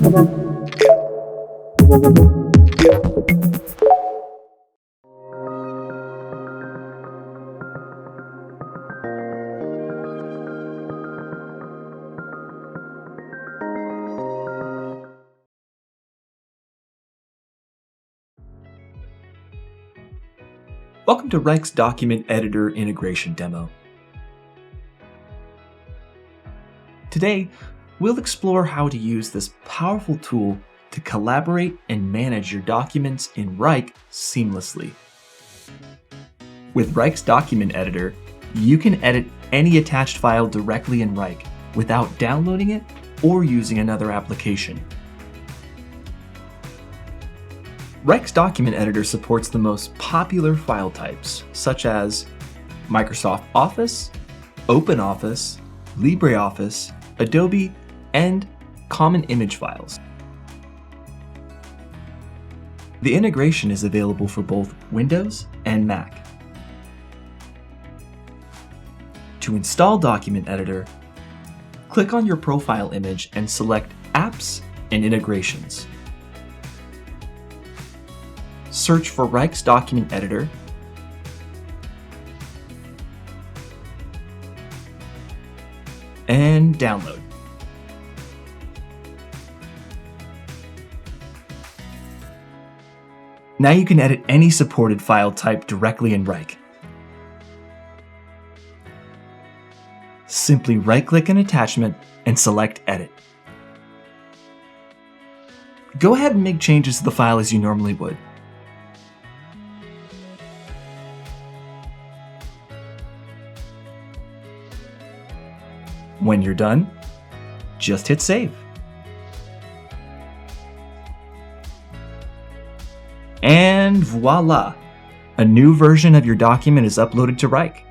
Welcome to Wrike's Document Editor integration demo. Today, we'll explore how to use this powerful tool to collaborate and manage your documents in Wrike seamlessly. With Wrike's Document Editor, you can edit any attached file directly in Wrike without downloading it or using another application. Wrike's Document Editor supports the most popular file types, such as Microsoft Office, OpenOffice, LibreOffice, Adobe, and common image files. The integration is available for both Windows and Mac. To install Document Editor, click on your profile image and select Apps and Integrations. Search for Wrike's Document Editor, and download. Now you can edit any supported file type directly in Wrike. Simply right-click an attachment and select Edit. Go ahead and make changes to the file as you normally would. When you're done, just hit Save. And voila! A new version of your document is uploaded to Wrike.